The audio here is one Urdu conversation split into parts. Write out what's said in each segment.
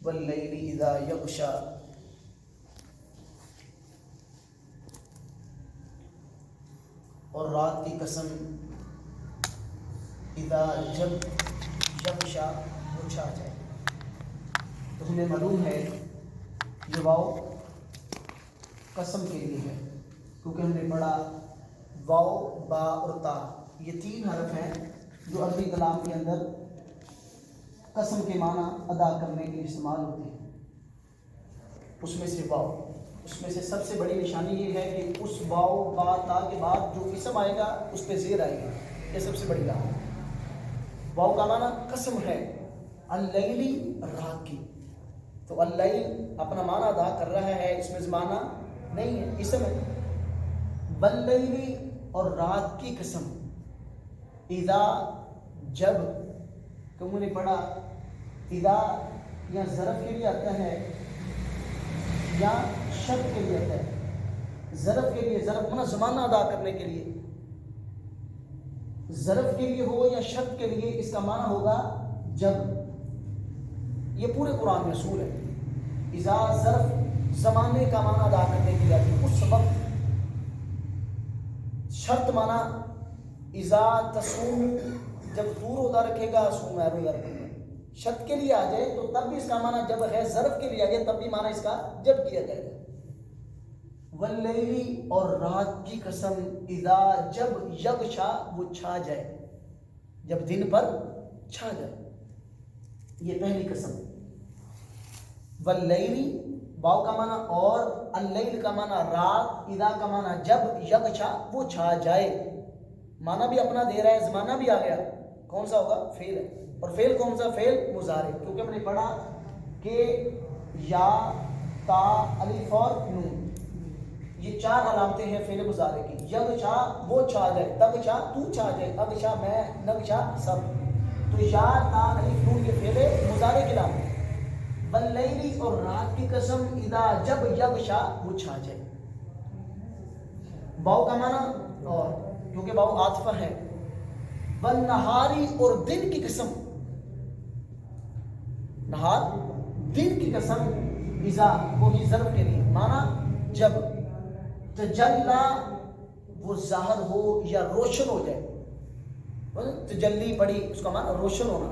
واللیل اذا یغشا، اور رات کی قسم اذا جب یغشا وہ چھا جائے۔ تو ہمیں معلوم ہے یہ واو قسم کے لیے ہے، کیونکہ ہم نے پڑھا واو با اور تا یہ تین حرف ہیں جو عربی کلام کے اندر قسم کے معنی ادا کرنے کے لیے استعمال ہوتے ہیں۔ اس میں سے واو، اس میں سے سب سے بڑی نشانی یہ ہے کہ اس واو با تا کے بعد جو اسم آئے گا اس پہ زیر آئے گی، یہ سب سے بڑی بات ہے۔ واو کا معنی قسم ہے، اللیلی رات کی، تو اللیل اپنا معنی ادا کر رہا ہے، اس میں زمانہ نہیں ہے، اسم ہے۔ واللیلی اور رات کی قسم، اذا جب، تم نے پڑھا اذا یا ظرف کے لیے آتا ہے یا شرط کے لیے آتا ہے۔ ظرف کے لیے، ظرف ہونا زمانہ ادا کرنے کے لیے، ظرف کے لیے ہو یا شرط کے لیے، اس کا معنی ہوگا جب۔ یہ پورے قرآن میں اصول ہے، اذا ظرف زمانے کا معنی ادا کرنے کے لیے آتی ہے، اس وقت۔ شرط معنی اذا تصوم، جب تو روزہ رکھے گا، صوم ہے روزہ رکھے گا۔ شرط کے لیے آ جائے تو تب بھی اس کا معنی جب ہے، ظرف کے لیے آ جائے تب بھی معنی اس کا جب کیا جائے گا۔ واللیلی اور رات کی قسم، اذا جب یغشا وہ چھا جائے، جب دن پر چھا جائے، یہ پہلی قسم۔ واللیلی واو کا معنی اور، اللیل کا معنی رات، اذا کا معنی جب، یغشا وہ چھا جائے، معنی بھی اپنا دے رہا ہے، زمانہ بھی آ گیا، کون سا ہوگا؟ فعل ہے، اور فعل کون سا؟ فعل مضارع، کیونکہ ہم نے پڑھا کہ یا تا الف اور نون یہ چار علامتیں ہیں فعل مضارع کی۔ یغشا وہ چھا جائے، تغشا تو چھا جائے، اغشا میں، نغشا سب، تو یا تا الف نون یہ فعل مضارع کی علامت ہے۔ واللیلی اور رات کی قسم، اذا جب یغشا وہ چھا جائے۔ واو کا معنی اور، کیونکہ واو عاطفہ ہے۔ والنہاری اور دن کی قسم، نہار دن کی قسم، اذا وہی ظرف کے لیے، معنی جب، تجلا وہ ظاہر ہو یا روشن ہو جائے، تجلی پڑی اس کا معنی روشن ہونا۔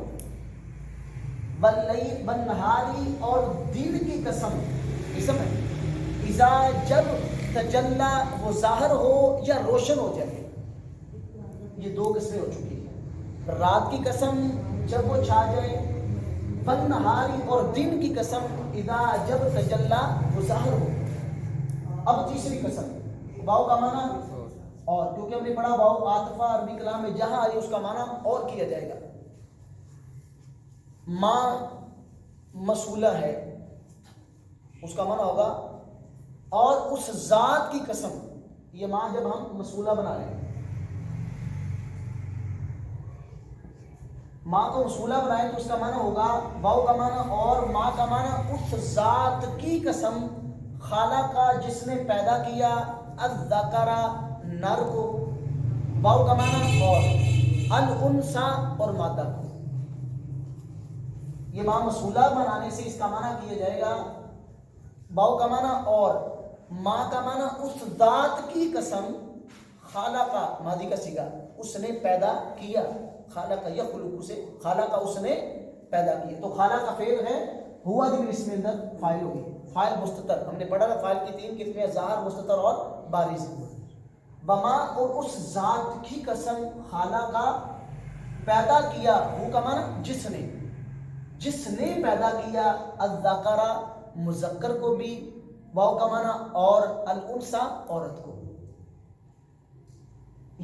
والنہاری اور دن کی قسم، اسم ہے، اذا جب تجلا وہ ظاہر ہو یا روشن ہو جائے، یہ دو قسمیں ہو چکی ہیں۔ رات کی قسم جب وہ چھا جائے، والنہاری اور دن کی قسم، اذا جب تجلا وہ ظاہر ہو۔ اب تیسری قسم، واو کا معنی اور، کیونکہ ہم نے پڑھا واو عاطفہ عربی کلام میں جہاں آئی اس کا معنی اور کیا جائے گا۔ ماں موصولہ ہے، اس کا معنی ہوگا اور اس ذات کی قسم، یہ ماں جب ہم موصولہ بنا لیں، ماں کو موصولہ بنائیں تو اس کا معنی ہوگا واو کا معنی اور، ماں کا معنی اس ذات کی قسم، خالق کا جس نے پیدا کیا، الذکر نر کو، واو کا معنی اور، الانثی اور مادہ کو۔ یہ ماں موصولہ بنانے سے اس کا معنی کیا جائے گا واو کا معنی اور، ماں کا معنی اس ذات کی قسم، خالق ماضی کا صیغہ، اس نے پیدا کیا، خالق یخلق سے، خالق اس نے پیدا کیا، تو خالق کا فعل ہے، ہوا جب اس میں اندر فاعل ہوگی، فاعل مستتر، ہم نے پڑھا تھا فاعل کی تین قسمیں، ظاہر، مستتر اور بارز۔ وما اور اس ذات کی قسم، خالق پیدا کیا، ہو کا معنی جس نے پیدا کیا، الذکر مذکر کو بھی، واو کا معنی اور، الانثی عورت کو۔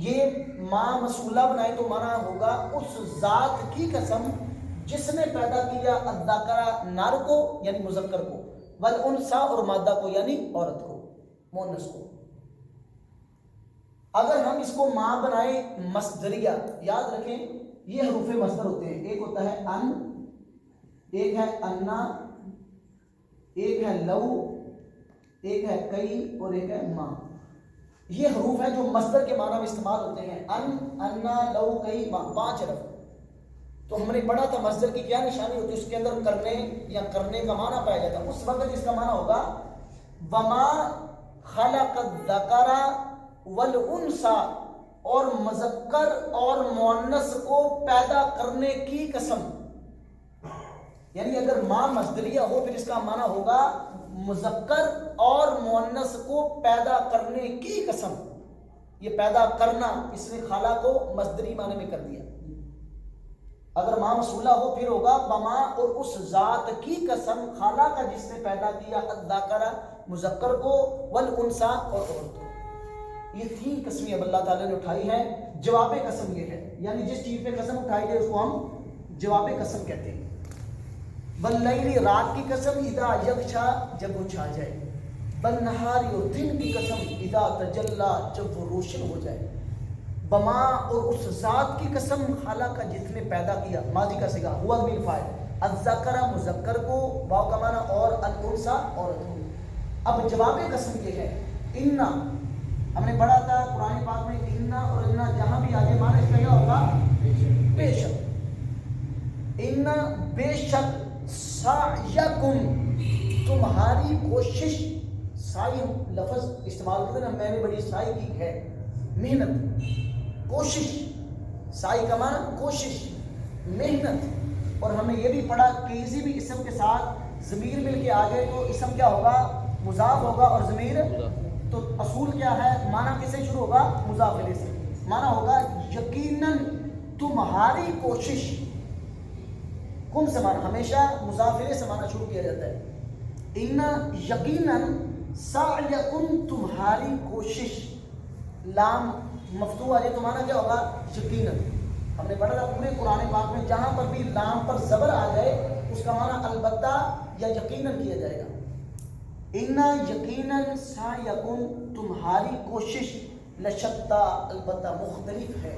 یہ ماں موصولہ بنائے تو معنی ہوگا اس ذات کی قسم جس نے پیدا کیا، الذکر نر کو یعنی مذکر کو، والانثی اور مادہ کو یعنی عورت کو، مؤنث کو۔ اگر ہم اس کو ماں بنائیں مصدریہ، یاد رکھیں یہ حروف مصدر ہوتے ہیں، ایک ہوتا ہے ان، ایک ہے انا، ایک ہے لو، ایک ہے کئی اور ایک ہے ماں۔ یہ حروف ہیں جو مصدر کے معنی میں استعمال ہوتے ہیں، ان، انا، لو، کئی، ماں، 5 حرف۔ تو ہم نے پڑھا تھا مصدر کی کیا نشانی ہوتی ہے، اس کے اندر کرنے یا کرنے کا معنی پایا جاتا ہے، اس وقت اس کا معنی ہوگا وما خلق الذکر والانثى، اور مذکر اور مؤنث کو پیدا کرنے کی قسم. یعنی اگر ماں مصدریہ ہو پھر اس کا معنی ہوگا مذکر اور مؤنث کو پیدا کرنے کی قسم. یہ پیدا کرنا، اس نے خالہ کو مصدری معنی میں کر دیا. اگر ماں موصولہ ہو پھر ہوگا وما، اور اس ذات کی قسم خالہ کا جس نے پیدا کیا الذکر مذکر کو والانثى اور عورت کو. یہ تین قسمیں اب اللہ تعالیٰ نے اٹھائی ہے. جواب قسم یہ ہے، یعنی جس چیز پہ قسم اٹھائی جائے اس کو ہم جواب قسم کہتے ہیں. واللیل، رات کی قسم اذا یغشا، جب وہ چھا جائے. والنہار، اور دن کی قسم اذا تجلی، جب وہ روشن ہو جائے. بما، اور اس ذات کی قسم خالہ کا جس نے پیدا کیا، ماضی کا صیغہ ہوا ضمیر فاعل، الذکر مذکر کو، واو کا معنی، اور الانثى عورت کو. اب جواب قسم یہ ہے ان، ہم نے پڑھا تھا قرآن پاک میں ان اور ان جہاں بھی آگے معنی اس کا کیا ہوگا بے شک. ان بے شک، سعیکم تمہاری کوشش. سعی لفظ استعمال کرتے ہیں، میں نے بڑی سعی کی ہے، محنت، کوشش. سعی کا معنی کوشش، محنت. اور ہمیں یہ بھی پڑھا کہ کسی بھی اسم کے ساتھ ضمیر مل کے آ گئے تو اسم کیا ہوگا مضاف ہوگا، اور ضمیر تو اصول کیا ہے، معنی کس سے شروع ہوگا مضاف الیہ سے. معنی ہوگا یقیناً تمہاری کوشش. کم سے معنی ہمیشہ مضاف الیہ سے معنی شروع کیا جاتا ہے. ان یقیناً، سعیکم تمہاری کوشش. لام مفتوح آ جائے تو معنی کیا ہوگا یقیناً. ہم نے پڑھا تھا پورے قرآن پاک میں جہاں پر بھی لام پر زبر آ جائے اس کا معنی البتہ یا یقیناً کیا جائے گا. ان یقیناً، سعیکم تمہاری کوشش، لشتیٰ البتہ مختلف ہے،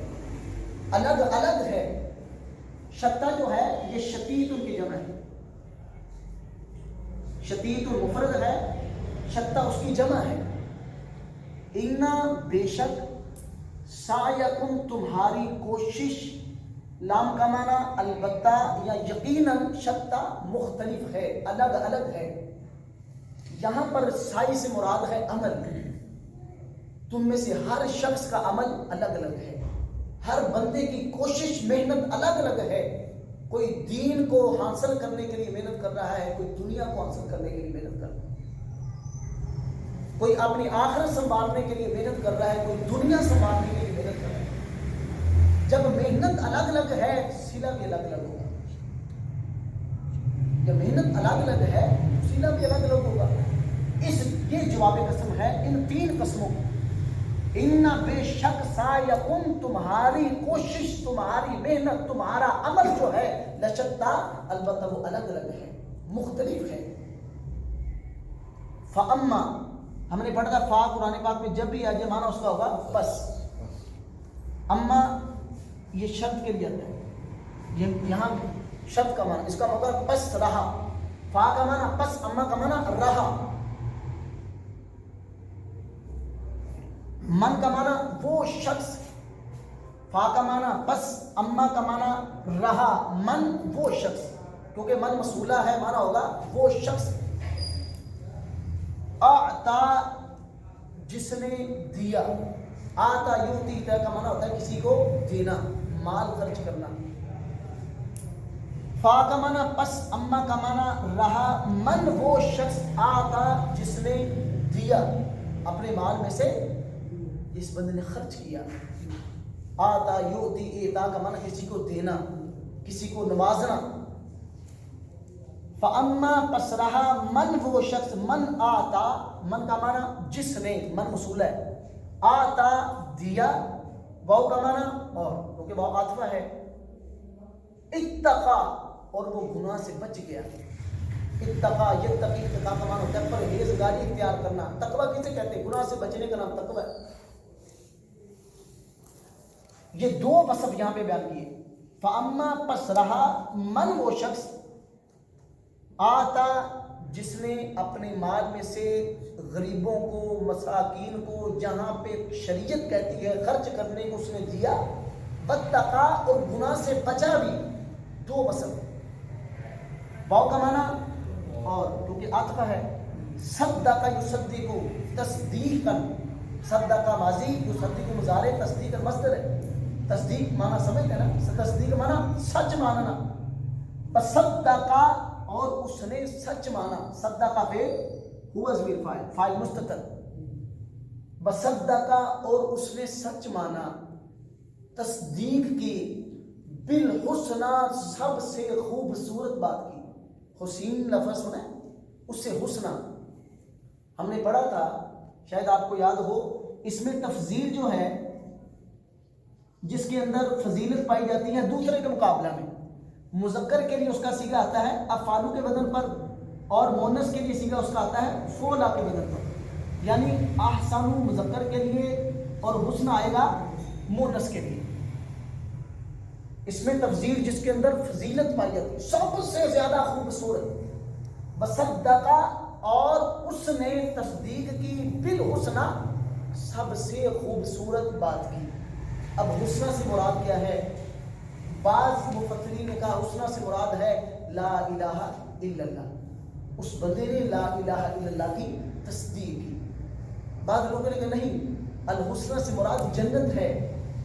الگ الگ ہے. شتیٰ جو ہے یہ شتیت کی جمع ہے، شتیت مفرد ہے، شتیٰ اس کی جمع ہے. ان بے شک، سعیکم تمہاری کوشش، لام کا معنی البتہ یا یقیناً، شتیٰ مختلف ہے، الگ الگ ہے. یہاں پر سعی سے مراد ہے عمل. تم میں سے ہر شخص کا عمل الگ الگ ہے، ہر بندے کی کوشش محنت الگ الگ ہے. کوئی دین کو حاصل کرنے کے لیے محنت کر رہا ہے، کوئی دنیا کو حاصل کرنے کے لیے محنت کر رہا ہے، کوئی اپنی آخرت سنبھالنے کے لیے محنت کر رہا ہے، کوئی دنیا سنبھالنے کے لیے محنت کر رہا ہے. جب محنت الگ الگ ہے صلہ بھی الگ الگ ہوگا. جب محنت الگ الگ ہے صلہ بھی الگ الگ ہوگا. یہ جواب قسم ہے ان تین قسموں کی. ان بے شک، سعیکم تمہاری کوشش، تمہاری محنت، تمہارا عمل جو ہے، لشتیٰ البتہ وہ الگ الگ ہے، مختلف ہے. فاما، ہم نے پڑھا تھا فا قرآن پاک میں جب بھی آ جائے معنی اس کا ہوگا بس. اما یہ شرط کے لیے آتا ہے، یہ یہاں شرط کا معنی، اس کا ہوگا پس رہا. فا کا معنی پس، اما کا معنی رہا. من کا معنی وہ شخص، فا کا معنی پس، اما کا معنی رہا، من وہ شخص، کیونکہ من موصولہ ہے معنی ہوگا وہ شخص. اعطا، جس نے دیا. آتا یعطی کا معنی ہوتا ہے کسی کو دینا، مال خرچ کرنا. فا کا معنی پس، اما کا معنی رہا، من وہ شخص، آتا جس نے دیا اپنے مال میں سے، اس بندے نے خرچ کیا. آتا یعطی، اعطا کا معنی کسی کو دینا، کسی کو نوازنا. فاما، پس رہا، من وہ شخص، من آتا، من کا معنی جس نے، من موصول ہے، آتا دیا، واو کا معنی اور، کیونکہ واو عاطفہ ہے. اتقا، اور وہ گناہ سے بچ گیا. اتقا، یتقی، اتقا کا معنی ہوتا ہے پرہیزگاری اختیار کرنا. تقوی کسے کہتے ہیں؟ گناہ سے بچنے کا نام تقوی ہے. یہ دو وصف یہاں پہ بیان کیے. فاما، پس رہا، من وہ شخص، آتا جس نے اپنے مال میں سے غریبوں کو، مساکین کو، جہاں پہ شریعت کہتی ہے خرچ کرنے کو اس نے دیا. واتقا، اور گناہ سے بچا بھی. دو وصف, واو کا معنی اور کیونکہ عطف ہے, صدق یصدق تصدیقا, صدق ماضی, یصدق مضارع, تصدیق مصدر ہے. تصدیق معنی سمجھتے ہیں نا, تصدیق معنی سچ ماننا. بس صدق اور اس نے سچ مانا, صدق فعل ہوا ضمیر فاعل, فاعل مستتر. بس صدق اور اس نے سچ مانا, تصدیق کی, بالحسنى سب سے خوبصورت بات کی. حسین لفظ سنا ہے, اس سے حسنہ ہم نے پڑھا تھا, شاید آپ کو یاد ہو. اس میں تفضیل جو ہے جس کے اندر فضیلت پائی جاتی ہے دوسرے کے مقابلہ میں, مذکر کے لیے اس کا صیغہ آتا ہے افعالو کے وزن پر, اور مونس کے لیے صیغہ اس کا آتا ہے فعلا کے وزن پر. یعنی احسن مذکر کے لیے اور حسن آئے گا مونس کے لیے. اس میں تفضیل جس کے اندر فضیلت پائی جاتی ہے, سب سے زیادہ خوبصورت. بصدقہ اور اس نے تصدیق کی, بالحسنى سب سے خوبصورت بات کی. اب حسنہ سے مراد کیا ہے؟ بعض مفسرین نے کہا حسنہ سے مراد ہے لا الہ الا اللہ, اس بندے نے لا الہ الا اللہ کی تصدیق کی. بعض لوگوں نے کہا نہیں, الحسنہ سے مراد جنت ہے,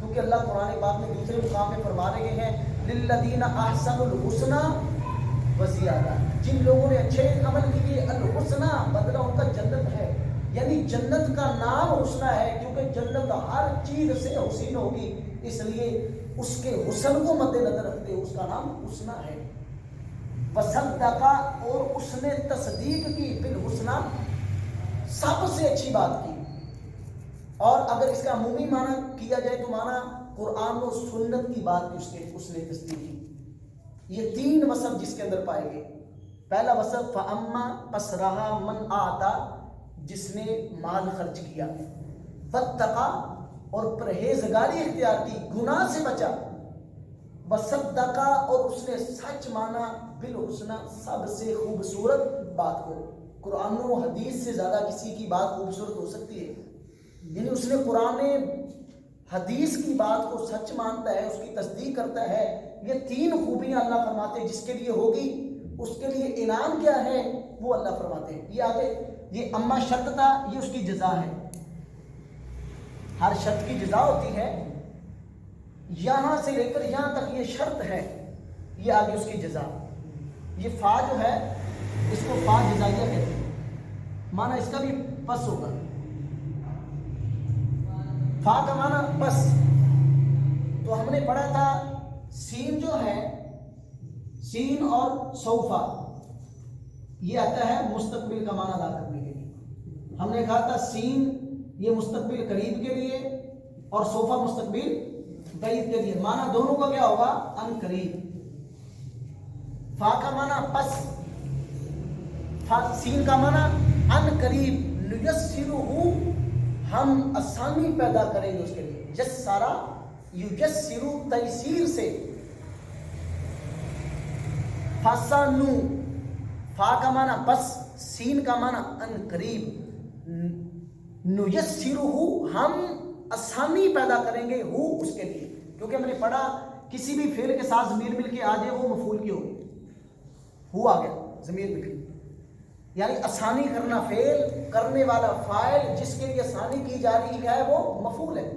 کیونکہ اللہ قرآن پاک میں دوسرے مقام میں فرما رہے ہیں للذین احسنوا الحسنى وزیادہ, جن لوگوں نے اچھے عمل کیے الحسنى بدلہ ان کا جنت ہے. یعنی جنت کا نام حسنہ ہے, کیونکہ جنت ہر چیز سے حسین ہوگی, اس لیے اس کے حسن کو مد نظر رکھتے ہوئے اس کا نام حسنہ ہے. وصدق اور اس نے تصدیق کی, بالحسنى سب سے اچھی بات کی. اور اگر اس کا عمومی معنی کیا جائے تو معنی قرآن و سنت کی بات کی اس نے تصدیق کی. یہ تین وصف جس کے اندر پائے گئے. پہلا وصف فاما پس رہا, من آتا جس نے مال خرچ کیا, واتقا اور پرہیزگاری اختیار کی, گناہ سے بچا, وصدقا اور اس نے سچ مانا, بالحسنى سب سے خوبصورت بات کو. قرآن و حدیث سے زیادہ کسی کی بات خوبصورت ہو سکتی ہے؟ یعنی اس نے قرآن حدیث کی بات کو سچ مانتا ہے, اس کی تصدیق کرتا ہے. یہ تین خوبیاں اللہ فرماتے ہیں جس کے لیے ہوگی اس کے لیے انعام کیا ہے وہ اللہ فرماتے ہیں. یہ آگے یہ اما شرط تھا, یہ اس کی جزا ہے. ہر شرط کی جزا ہوتی ہے, یہاں سے لے کر یہاں تک یہ شرط ہے, یہ آگے اس کی جزا. یہ فا جو ہے اس کو فا جزائیہ کہتے ہیں, معنی اس کا بھی پس ہوگا. فا کا معنی پس, تو ہم نے پڑھا تھا سین جو ہے, سین اور سوفا یہ آتا ہے مستقبل کا معنی ادا کرنے کے لیے. ہم نے کہا تھا سین یہ مستقبل قریب کے لیے اور سوفا مستقبل بعید کے لیے, معنی دونوں کا کیا ہوگا ان قریب. فا کا معنی پس, سین کا معنی ان قریب. نیسرہ ہم آسانی پیدا کریں گے اس کے لیے, یسرا یسر تیسیر سے. فاسانو فا کا معنی پس, سین کا معنی ان قریب. نیسرہ ہم آسانی پیدا کریں گے ہو اس کے لیے, کیونکہ ہم نے پڑھا کسی بھی فعل کے ساتھ ضمیر مل کے آ جائے وہ مفعول کی ہوگی. ہو آ گیا ضمیر مل کے, یعنی آسانی کرنا فعل, کرنے والا فاعل, جس کے لیے آسانی کی جا رہی ہے وہ مفعول ہے.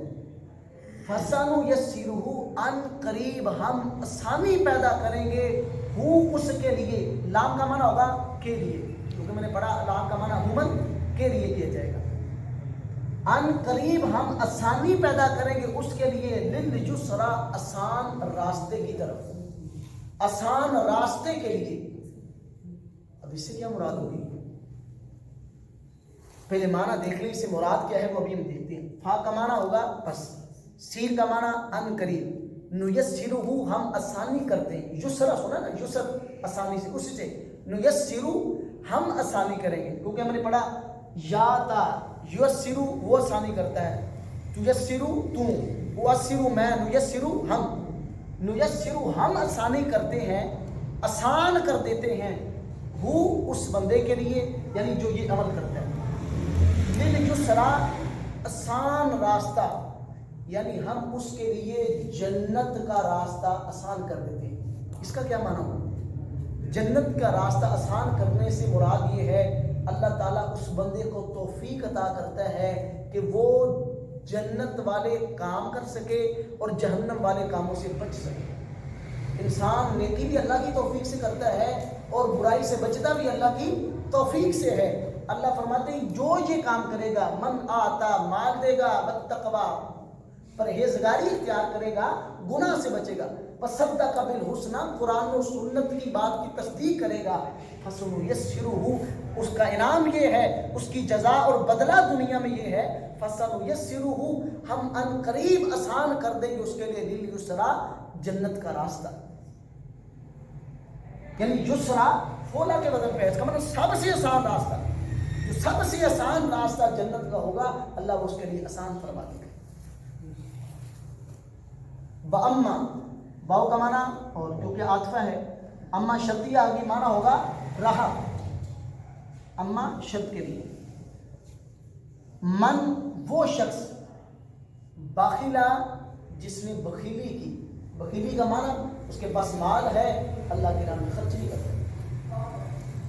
فَسَنُ يَسِّرُهُ ان قریب ہم آسانی پیدا کریں گے ہو اس کے لیے. لام کا معنی ہوگا کے لیے, کیونکہ میں نے پڑھا لام کا معنی عموماً کے لیے کیا جائے گا. ان قریب ہم آسانی پیدا کریں گے اس کے لیے, لِلْيُسْرَى آسان راستے کی طرف, آسان راستے کے لیے. اب اس سے کیا مراد ہوگی؟ پہلے معنی دیکھ لیں, اس سے مراد کیا ہے وہ ابھی ہم دیکھتے ہیں. فا کا معنی ہوگا پس, سین کا معنی ان قریب, نیسرہ ہم آسانی کرتے ہیں. یسرا سنا نا, یسر آسانی سے, اسی سے نیسرہ ہم آسانی کریں گے, کیونکہ ہم نے پڑھا یا تا یسرہ وہ آسانی کرتا ہے, تیسرہ تو, واسرہ میں, نیسرہ ہم, نیسرہ ہم آسانی کرتے ہیں, آسان کر دیتے ہیں ہو اس بندے کے لیے, یعنی جو یہ عمل کرتا ہے. لِلْيُسْرَى آسان راستہ, یعنی ہم اس کے لیے جنت کا راستہ آسان کر دیتے ہیں. اس کا کیا معنی ہو؟ جنت کا راستہ آسان کرنے سے مراد یہ ہے اللہ تعالیٰ اس بندے کو توفیق عطا کرتا ہے کہ وہ جنت والے کام کر سکے اور جہنم والے کاموں سے بچ سکے۔ انسان نیکی بھی اللہ کی توفیق سے کرتا ہے اور برائی سے بچتا بھی اللہ کی توفیق سے ہے۔ اللہ فرماتے ہیں جو یہ کام کرے گا، من آتا، مال دے گا، واتقوا، پرہیزگاری اختیار کرے گا، گناہ سے بچے گا، وصدق بالحسنی، قرآن و سنت کی بات کی تصدیق کرے گا، فسنیسرہ، اس کا انعام یہ ہے، اس کی جزا اور بدلہ دنیا میں یہ ہے، فسنیسرہ، ہم ان قریب آسان کر دیں گے اس کے لیے، لیلیسرا، جنت کا راستہ۔ یعنی یسرا فولا کے وزن پہ ہے، اس کا مطلب سب سے آسان راستہ، جو سب سے آسان راستہ جنت کا ہوگا اللہ اس کے لیے آسان فرما دے گا۔ وَأَمَّا، واو کا معنی اور کیونکہ عاطفہ ہے، اما شرطیہ آگے معنی ہوگا رہا، اما شرط کے لیے، من وہ شخص، باخلہ جس نے بخیلی کی، بخیلی کا معنی اس کے پاس مال ہے اللہ کے نام میں خرچ نہیں کرتا،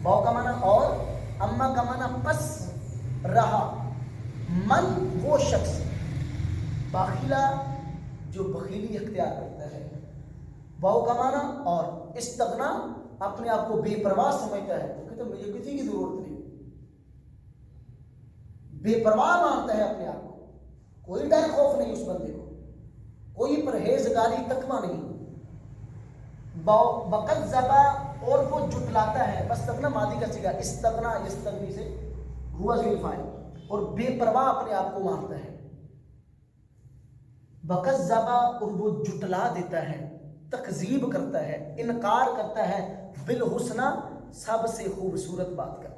باؤ کا معنی اور اما کا معنی پس رہا، من وہ شخص، باخلہ جو بخیلی اختیار کرتا ہے، باؤ کا معنی اور استغنا اپنے آپ کو بے پرواہ سمجھتا ہے، کہتے ہیں مجھے کسی کی ضرورت نہیں، بے پرواہ مانتا ہے اپنے آپ کو، کوئی ڈر خوف نہیں اس بندے کو، کوئی پرہیزگاری تقویٰ نہیں، وَقَذَّبَ، اور وہ جھٹلاتا ہے، بستغنا ماضی کا صیغہ، استغنا یستغنی سے ہوا ذیل فاعل، اور بے پرواہ اپنے آپ کو مانتا ہے، وَقَذَّبَ، اور وہ جھٹلا دیتا ہے، تکذیب کرتا ہے، انکار کرتا ہے، بالحسنی، سب سے خوبصورت بات کا،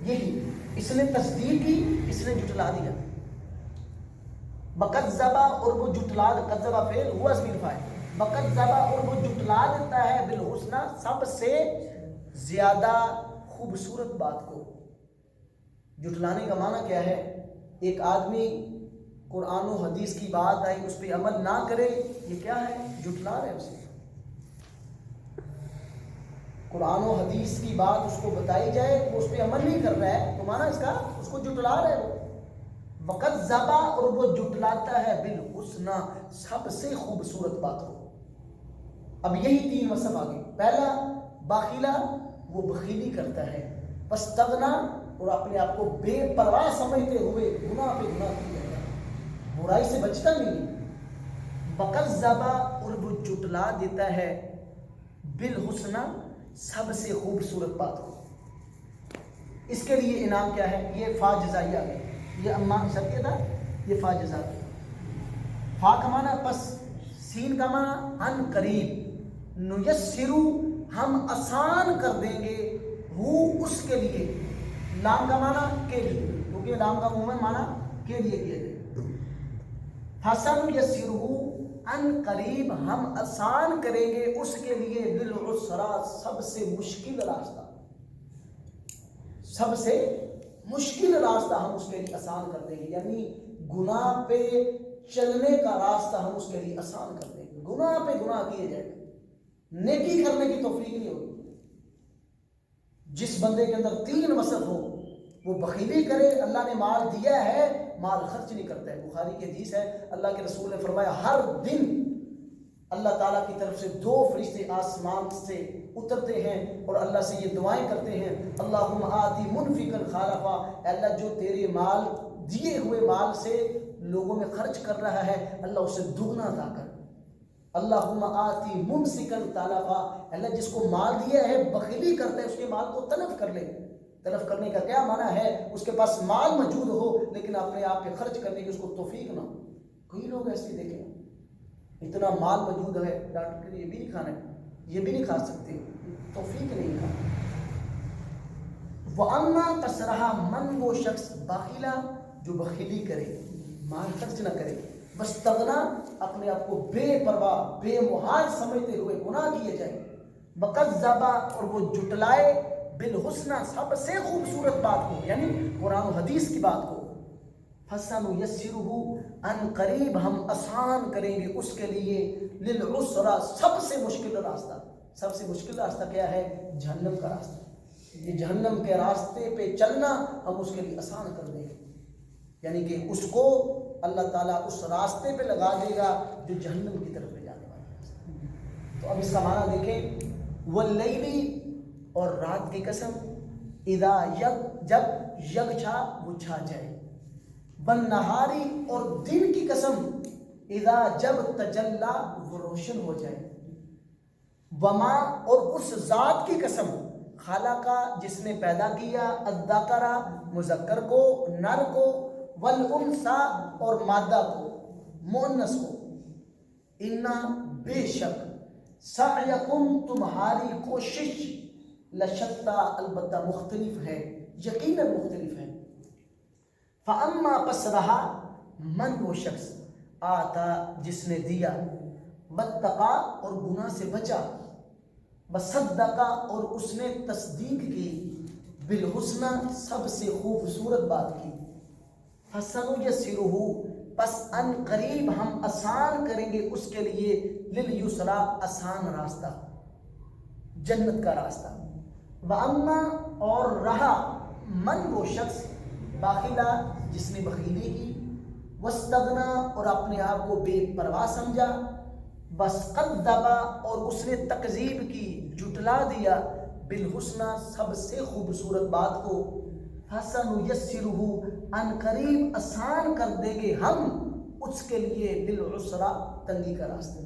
یہی اس نے تصدیق کی، اس نے جھٹلا دیا، وَقَذَّبَ، اور وہ جھٹلا، قذبہ فعل ہوا ذیل فاعل، وَقَذَّبَ، اور وہ جھٹلا دیتا ہے، بالحسنی، سب سے زیادہ خوبصورت بات کو۔ جھٹلانے کا معنی کیا ہے؟ ایک آدمی قرآن و حدیث کی بات آئی اس پہ عمل نہ کرے، یہ کیا ہے؟ جھٹلا رہے اسے۔ قرآن و حدیث کی بات اس کو بتائی جائے وہ اس پہ عمل نہیں کر رہا ہے تو معنی اس کا اس کو جھٹلا رہے وہ۔ وَقَذَّبَ، اور وہ جھٹلاتا ہے، بالحسنی، سب سے خوبصورت بات کو۔ اب یہی تین وصف آگے، پہلا باخیلہ، وہ بخیلی کرتا ہے، وَاسْتَغْنَى، اور اپنے آپ کو بے پرواہ سمجھتے ہوئے گناہ پہ گناہ کیا جاتا ہے، برائی سے بچتا نہیں۔ وَقَذَّبَ، اور وہ جھٹلا دیتا ہے، بالحسنی، سب سے خوبصورت بات کو۔ اس کے لیے انعام کیا ہے؟ یہ فا جزائیہ ہے، یہ اما شرطیہ تھا، یہ فا جزائیہ۔ فا کا معنی پس، سین کا معنی ان قریب، نیسرو، ہم آسان کر دیں گے، وہ اس کے لیے، لام کا معنی کے لیے، کیونکہ لام کا عموماً معنی کے لیے کیا جائے، فَسَنُيَسِّرُهُ، ان قریب ہم آسان کریں گے اس کے لیے، لِلْعُسْرَى، سب سے مشکل راستہ، سب سے مشکل راستہ ہم اس کے لیے آسان کر دیں گے، یعنی گناہ پہ چلنے کا راستہ ہم اس کے لیے آسان کر دیں گے، گناہ پہ گناہ کیے جائیں گے، نیکی کرنے کی توفیق نہیں ہوگی۔ جس بندے کے اندر تین وصف ہو، وہ بخیلی کرے، اللہ نے مال دیا ہے مال خرچ نہیں کرتا ہے، بخاری کی حدیث ہے، اللہ کے رسول نے فرمایا ہر دن اللہ تعالیٰ کی طرف سے 2 فرشتے آسمان سے اترتے ہیں اور اللہ سے یہ دعائیں کرتے ہیں، اللہم آتی منفقا خالفا، اللہ جو تیرے مال دیے ہوئے مال سے لوگوں میں خرچ کر رہا ہے اللہ اسے دگنا عطا کر، اللہم آتی ممسکا تلفا، اللہ جس کو مال دیا ہے بخیلی کرتا ہے اس کے مال کو تلف کر لے۔ تلف کرنے کا کیا معنی ہے؟ اس کے پاس مال موجود ہو لیکن اپنے آپ پہ خرچ کرنے کی اس کو توفیق نہ ہو۔ کئی لوگ ایسے دیکھیں اتنا مال موجود ہے، ڈاکٹر کے لیے یہ بھی نہیں کھانا ہے، یہ بھی نہیں کھا سکتے، توفیق نہیں کھانا۔ وَأَمَّا قَسْرَہا، من وہ شخص، باخیلہ جو بخیلی کرے، مال خرچ نہ کرے، وَاسْتَغْنَى، اپنے آپ کو بے پرواہ بے محال سمجھتے ہوئے گناہ کیے جائے، وَقَذَّبَ، اور وہ جھٹلائے، بالحسنى، سب سے خوبصورت بات کو، یعنی قرآن و حدیث کی بات کو، فَسَنُيَسِّرُهُ ان قریب ہم آسان کریں گے اس کے لیے للعسرا سب سے مشکل راستہ. سب سے مشکل راستہ کیا ہے؟ جہنم کا راستہ. یہ جہنم کے راستے پہ چلنا ہم اس کے لیے آسان کر دیں گے، یعنی کہ اس کو اللہ تعالیٰ اس راستے پہ لگا دے گا جو جہنم کی طرف لے جانے والا ہے. تو اب اس کا معنی دیکھیں، واللیلی اور رات کی قسم، اذا جب یغشا وہ چھا جائے، والنہاری اور دن کی قسم، اذا جب تجلا وہ روشن ہو جائے، وما اور اس ذات کی قسم، خالقہ جس نے پیدا کیا، الذکر مذکر کو، نر کو، والانثی اور مادہ کو، مؤنث کو، انا بے شک، سعیکم تمہاری کوشش، لشتا البتہ مختلف ہے، یقیناً مختلف ہے. فاما پس رہا من وہ شخص، آتا جس نے دیا، واتقا اور گناہ سے بچا، وصدقا اور اس نے تصدیق کی، بالحسنى سب سے خوبصورت بات کی، فسنیسرہ پس ان قریب ہم آسان کریں گے اس کے لیے، للیسرا آسان راستہ، جنت کا راستہ. واما اور رہا من وہ شخص، باخلہ جس نے بخیلی کی، واستغنی اور اپنے آپ کو بے پرواہ سمجھا، واستکبر اور اس نے تکذیب کی، جھٹلا دیا، بالحسنى سب سے خوبصورت بات کو، فسنیسرہ ان قریب آسان کر دیں گے ہم اس کے لیے، للعسرا تنگی کا راستہ.